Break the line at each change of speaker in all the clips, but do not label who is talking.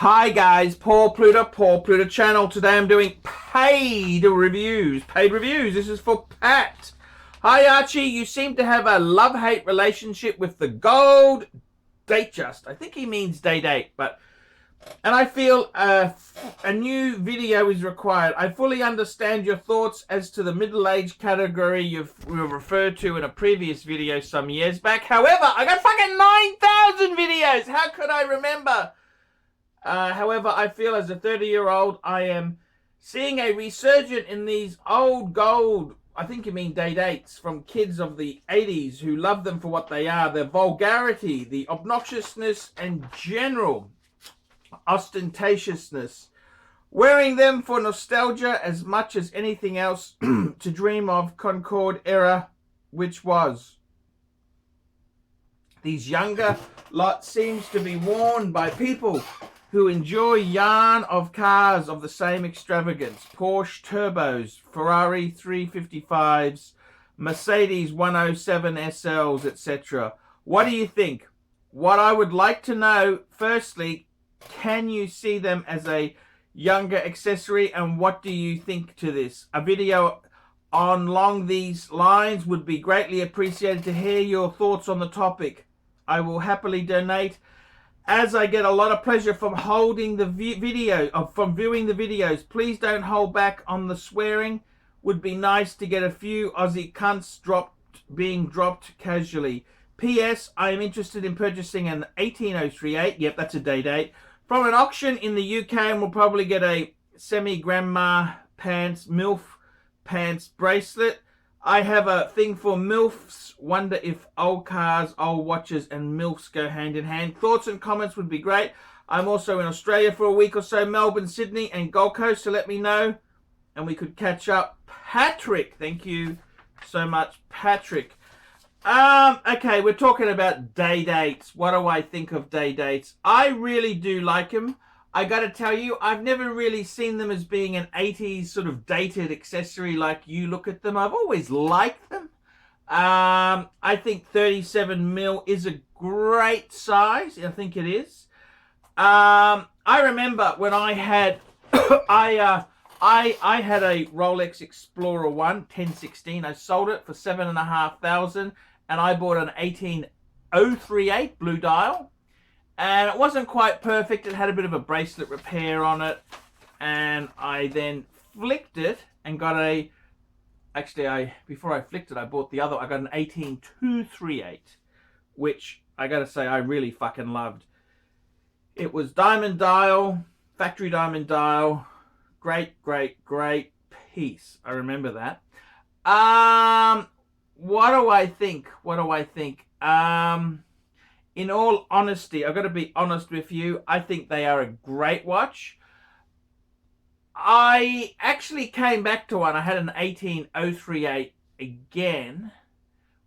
Hi guys, Paul Pluta channel. Today I'm doing paid reviews. This is for Pat. Hi Archie, you seem to have a love-hate relationship with the gold Datejust. I think he means date, and I feel a new video is required. I fully understand your thoughts as to the middle-aged category you've referred to in a previous video some years back. However, I got fucking 9,000 videos. How could I remember? However, I feel as a 30-year-old, I am seeing a resurgence in these old gold, I think you mean dates, from kids of the 80s who love them for what they are. Their vulgarity, the obnoxiousness, and general ostentatiousness. Wearing them for nostalgia as much as anything else to dream of Concord era, which was. These younger lot seems to be worn by people who enjoy yarn of cars of the same extravagance. Porsche turbos, Ferrari 355s, Mercedes 107 SLs, etc. What do you think? What I would like to know, firstly, can you see them as a younger accessory, and what do you think to this? A video along these lines would be greatly appreciated to hear your thoughts on the topic. I will happily donate, as I get a lot of pleasure from holding the from viewing the videos. Please don't hold back on the swearing. Would be nice to get a few Aussie cunts being dropped casually. P.S. I am interested in purchasing an 18038. Yep, that's a date. From an auction in the UK, and will probably get a semi-grandma pants, MILF pants bracelet. I have a thing for MILFs. Wonder if old cars, old watches, and MILFs go hand in hand. Thoughts and comments would be great. I'm also in Australia for a week or so, Melbourne, Sydney, and Gold Coast, so let me know, and we could catch up. Patrick, thank you so much, Patrick. Okay, we're talking about dates. What do I think of dates? I really do like them. I gotta tell you, I've never really seen them as being an 80s sort of dated accessory like you look at them. I've always liked them. I think 37mm is a great size. I think it is. I remember when I had I had a Rolex Explorer 1 1016. I sold it for $7,500, and I bought an 18038 blue dial. And it wasn't quite perfect. It had a bit of a bracelet repair on it. And I then flicked it and got a... Actually, before I flicked it, I bought the other. I got an 18238, which I got to say I really fucking loved. It was diamond dial, factory diamond dial. Great piece. I remember that. What do I think? In all honesty, I've got to be honest with you, I think they are a great watch. I actually came back to one. I had an 18038 again,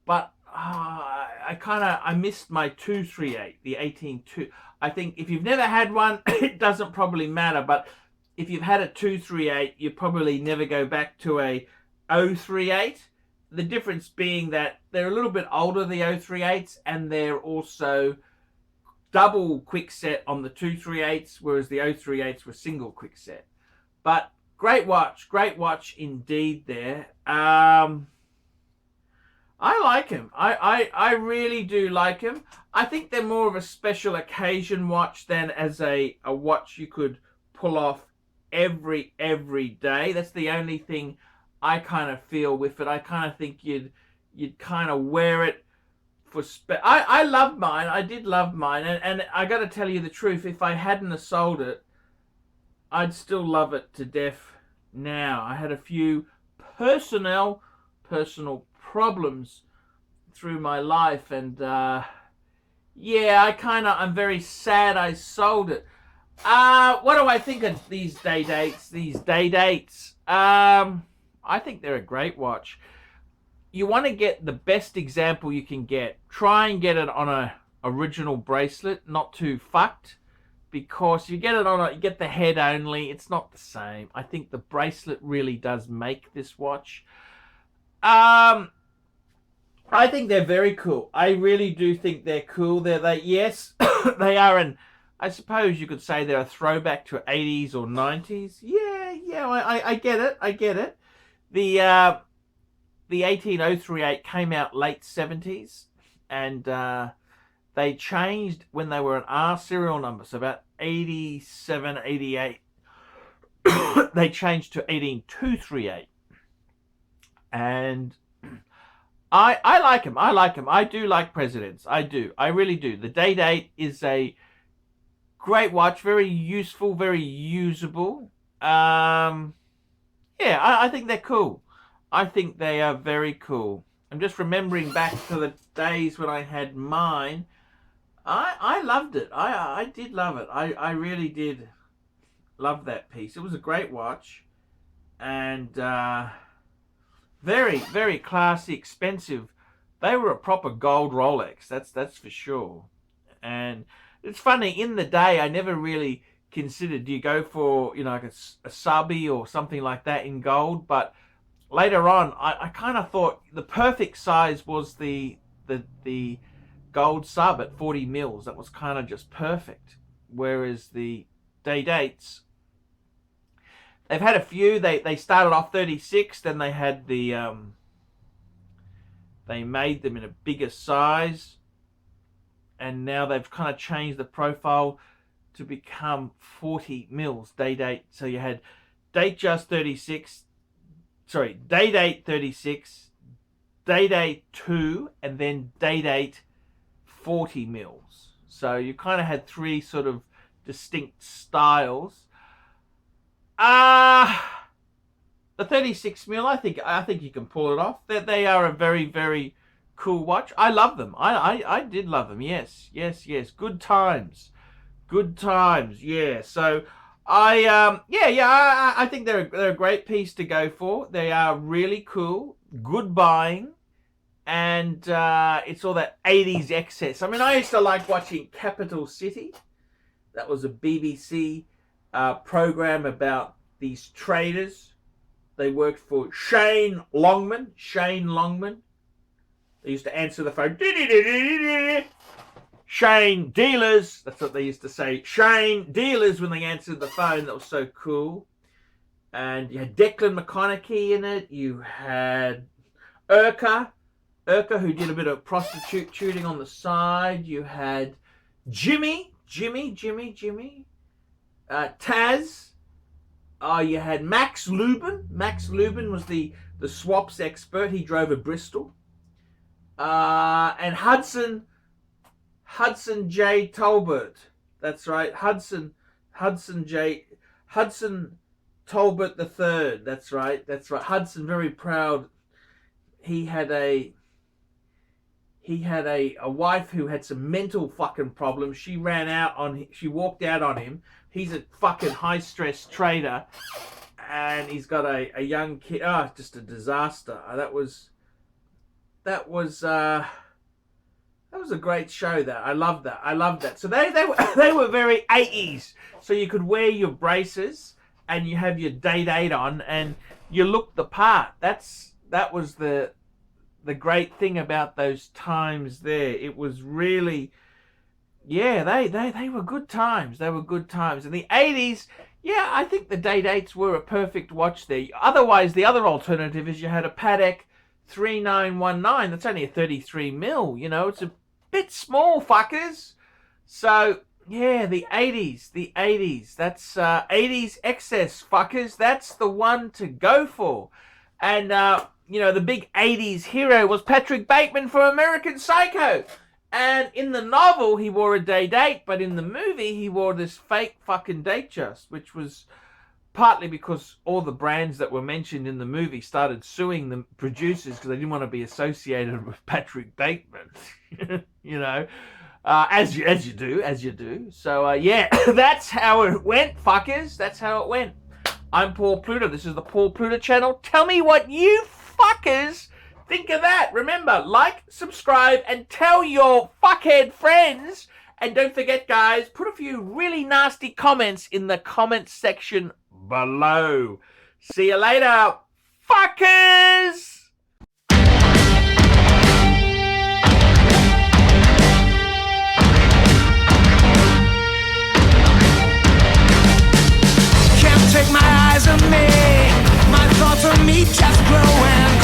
but I missed my 238, the 182. I think if you've never had one, it doesn't probably matter, but if you've had a 238, you probably never go back to a 038. The difference being that they're a little bit older, the 038s, and they're also double quickset on the 238s, whereas the 038s were single quickset. But great watch indeed there. I like them. I really do like them. I think they're more of a special occasion watch than as a watch you could pull off every day. That's the only thing I kind of feel with it. I kind of think you'd kind of wear it for I love mine. I did love mine, and I got to tell you the truth. If I hadn't have sold it, I'd still love it to death now. I had a few personal problems through my life, and yeah, I'm very sad I sold it. What do I think of these dates? I think they're a great watch. You want to get the best example you can get. Try and get it on a original bracelet, not too fucked, because you get it on you get the head only. It's not the same. I think the bracelet really does make this watch. I think they're very cool. I really do think they're cool. Yes, they are I suppose you could say they're a throwback to 80s or 90s. Yeah, I get it. I get it. The 18038 came out late 70s, and they changed when they were an R serial number, so about 87, 88. They changed to 18238, and I like them. I like them. I do like Presidents. I do. I really do. The Day Date is a great watch, very useful, very usable. Yeah, I think they're cool. I think they are very cool. I'm just remembering back to the days when I had mine. I loved it. I did love it. I really did love that piece. It was a great watch, and very, very classy, expensive. They were a proper gold Rolex. That's for sure. And it's funny, in the day, I never really considered, do you go for, you know, like a subby or something like that in gold? But later on, I kind of thought the perfect size was the gold sub at 40 mils. That was kind of just perfect. Whereas the Day Dates, they've had a few. They started off 36, then they had the they made them in a bigger size, and now they've kind of changed the profile to become 40 mils Day Date. So you had Day Date 36, Day Date 2, and then Day Date 40 mils. So you kind of had three sort of distinct styles. The 36 mil, I think you can pull it off. They are a very, very cool watch. I love them. I did love them. Yes. Good times. Yeah. So I think they're a great piece to go for. They are really cool. Good buying. And it's all that 80s excess. I mean, I used to like watching Capital City. That was a BBC program about these traders. They worked for Shane Longman. They used to answer the phone. Shane Dealers. That's what they used to say. Shane Dealers when they answered the phone. That was so cool. And you had Declan McConaughey in it. You had Urca, who did a bit of prostituting on the side. You had Jimmy. Taz. You had Max Lubin. Max Lubin was the swaps expert. He drove a Bristol. And Hudson J. Talbot. That's right. Hudson Talbot the third. That's right. Hudson, very proud. He had a wife who had some mental fucking problems. She walked out on him. He's a fucking high stress trader, and he's got a young kid. Just a disaster. That was a great show. That I loved that. So they were very 80s. So you could wear your braces and you have your Day Date on and you look the part. That was the great thing about those times there. It was really, yeah, they were good times. They were good times. In the 80s, yeah, I think the Day Dates were a perfect watch there. Otherwise, the other alternative is you had a Patek 3919. That's only a 33 mil. You know, it's a bit small, fuckers. So, yeah, the 80s. That's 80s excess, fuckers. That's the one to go for. And, the big 80s hero was Patrick Bateman from American Psycho. And in the novel, he wore a Day Date, but in the movie, he wore this fake fucking date just, which was partly because all the brands that were mentioned in the movie started suing the producers because they didn't want to be associated with Patrick Bateman. As you do. So, yeah, that's how it went, fuckers. That's how it went. I'm Paul Pluta. This is the Paul Pluta channel. Tell me what you fuckers think of that. Remember, like, subscribe, and tell your fuckhead friends. And don't forget, guys, put a few really nasty comments in the comment section below. See you later, fuckers!
take my eyes on me. My thoughts on me just growing.